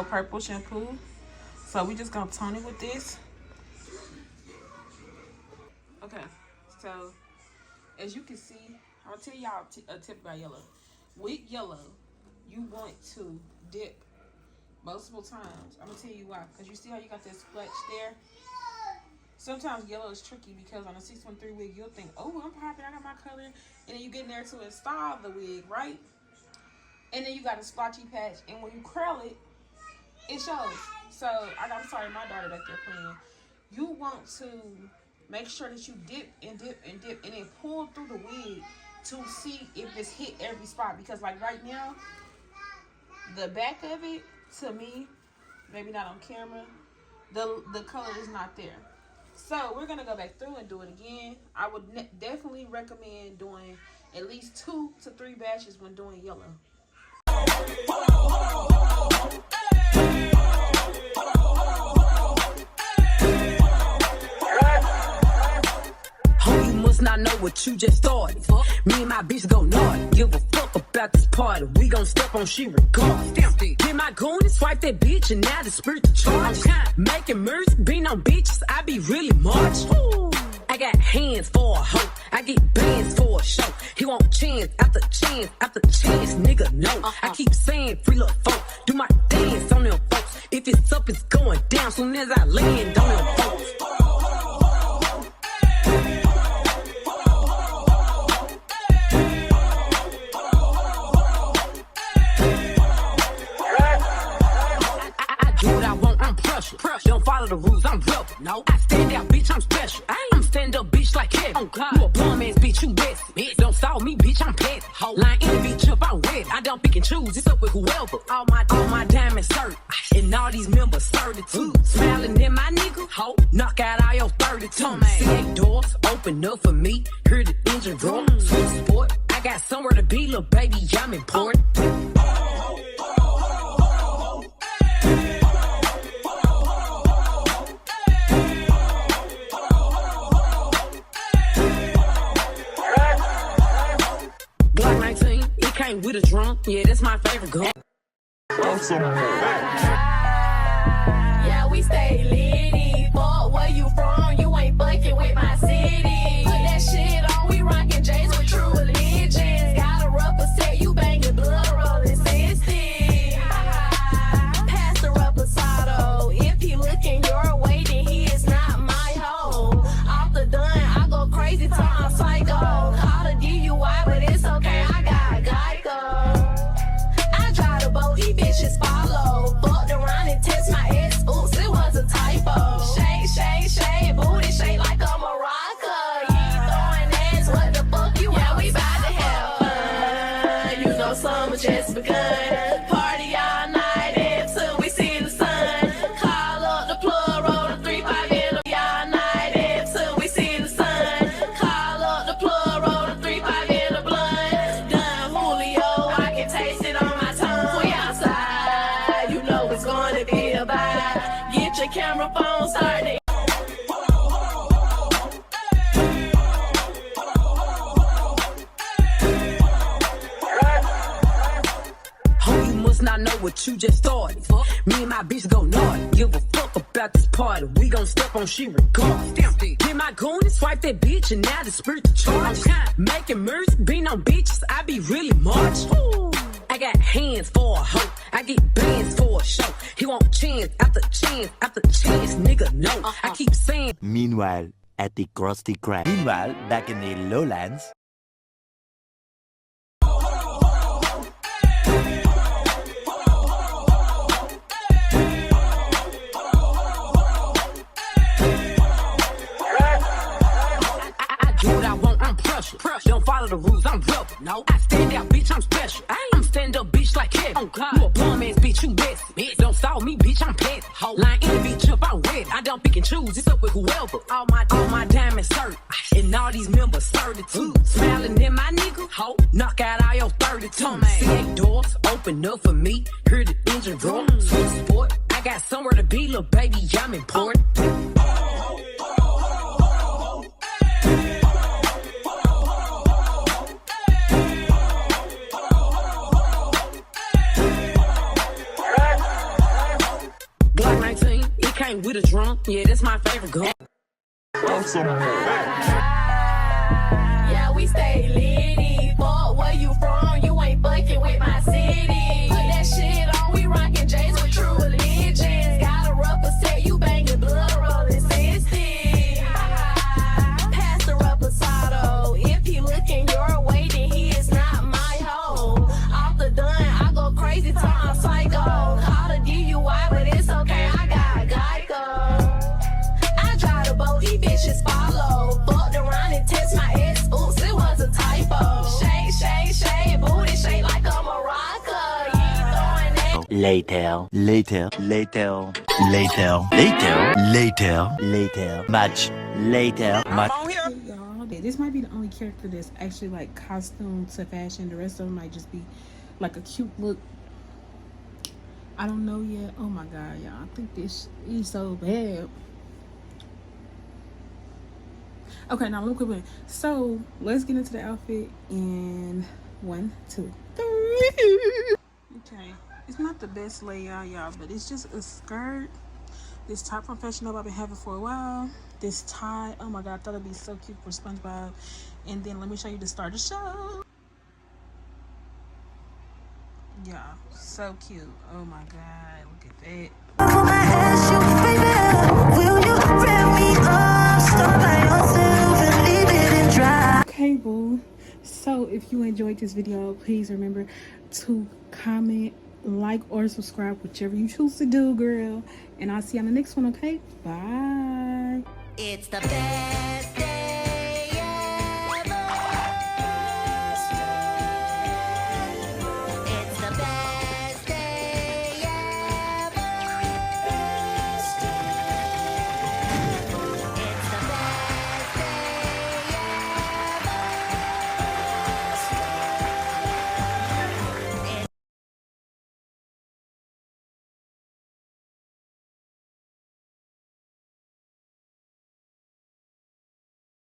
purple shampoo. So we just gonna tone it with this. Okay, so as you can see, I'll tell y'all a tip about yellow. With yellow, you want to dip multiple times. I'm gonna tell you why. Because you see how you got that splash there? Sometimes yellow is tricky because on a 613 wig, you'll think, oh, I'm popping, I got my color. And then you get in there to install the wig, right? And then you got a splotchy patch. And when you curl it, it shows. So, I'm sorry, my daughter back there playing. You want to make sure that you dip and dip and dip and then pull through the wig to see if it's hit every spot. Because like right now, the back of it, to me, maybe not on camera, the color is not there. So we're gonna go back through and do it again. I would definitely recommend doing at least 2 to 3 batches when doing yellow. Not know what you just started. Me and my bitch go naughty. Give a fuck about this party. We gon' step on she regardless. Get my goon and swipe that bitch and now the spirit to charge. Making music, being on bitches, I be really much. I got hands for a hoe. I get bands for a show. He want chance after chance after chance, nigga, no. I keep saying free little folk. Do my dance on them folks. If it's up, it's going down soon as I land on them folks. Don't follow the rules, I'm rebel. No, I stand out, bitch, I'm special. I'm stand up, bitch, like Kevin. Oh, God. You a bum ass bitch, you messy. Don't stall me, bitch, I'm petty. Line in the bitch up, I'm ready. I don't pick and choose, it's up with whoever. All my diamonds 30, and all these members 32. Smiling in my nigga, ho, knock out all your 32. See doors open up for me, hear the engine roar. Sweet sport, I got somewhere to be, little baby, I'm important. With a drum, yeah, that's my favorite gun. Yeah, we stay litty. Fuck where you from, you ain't fucking with my city. Put that shit on, we rockin' J's with true religions. Got a rubber set, you banging blood rolling 60. Pass the reposado. If he looking your way, then he is not my hoe. Off the dun, I go crazy till I'm psycho. Call the DUI, but it's okay, I got I drive the boat, these bitches follow. Fucked around and test my ex, oops, it was a typo. Shake, shake, shake, booty shake like a maraca. You ain't throwing ass, what the fuck you want? We bout to have fun. You know summer just begun. Party all night until we see the sun. Call up the plug, roll the 3-5 in them all night until we see the sun. Call up the plug, roll the 3-5 in the blunt. Done Julio, I can taste it on my tongue. We outside, you know it's gonna be a vibe. Get your camera phone started. Not know what you just started. Me and my bitch go naughty. Give a fuck about this party. We gon' step on she regardless. Get my goon and swipe that bitch and now the spirit to charge. Making music, being on bitches, I be really much. I got hands for a hoe. I get bands for a show. He want chance after chance after chance, nigga, no. I keep saying. Meanwhile, at the Krusty Krab. Meanwhile, back in the lowlands. Don't follow the rules, I'm rebel. No, I stand out, bitch, I'm special. I'm stand up, bitch, like Kevin. Oh, God. You a bum ass bitch, you messy. Don't stall me, bitch, I'm petty. Line in the bitch up, I'm ready. I don't pick and choose, it's up with whoever. All my diamonds 30, and all these members 32. Smiling in my nigga, ho, knock out all your 32. See doors open up for me, hear the engine roar. Sweet sport, I got somewhere to be, little baby, I'm important. Yeah, that's my favorite girl. Yeah, we stay litty. Fuck where you from, you ain't fucking with my city. Put that shit on, we rockin' J's with true religions. Got a rubber set, you banging blood rolling 60. Pass the reposado. If he looking your way, then he is not my hoe. Off the dun, I go crazy, time psycho. Call the DUI, but it's okay, I got Geico. I drive the boat, these bitches follow. Fucked around and test my ex, oops, it was a typo. Shake, shake, shake, booty shake like a maraca. You ain't throwing that. Later, later, later, later, later, later, later, much later, much. Y'all, this might be the only character that's actually like costume to fashion. The rest of them might just be like a cute look. I don't know yet. Oh my god, y'all, I think this is so bad. Okay, now real quick. So let's get into the outfit in 1, 2, 3. Okay, it's not the best layout, y'all, but it's just a skirt. This top from Fashion Nova I've been having for a while. This tie, oh my god, I thought it'd be so cute for SpongeBob. And then let me show you the start of the show. Yeah, so cute. Oh my god, look at that. Okay, boo. So if you enjoyed this video, please remember to comment, like, or subscribe, whichever you choose to do, girl. And I'll see you on the next one, okay? Bye. It's the best.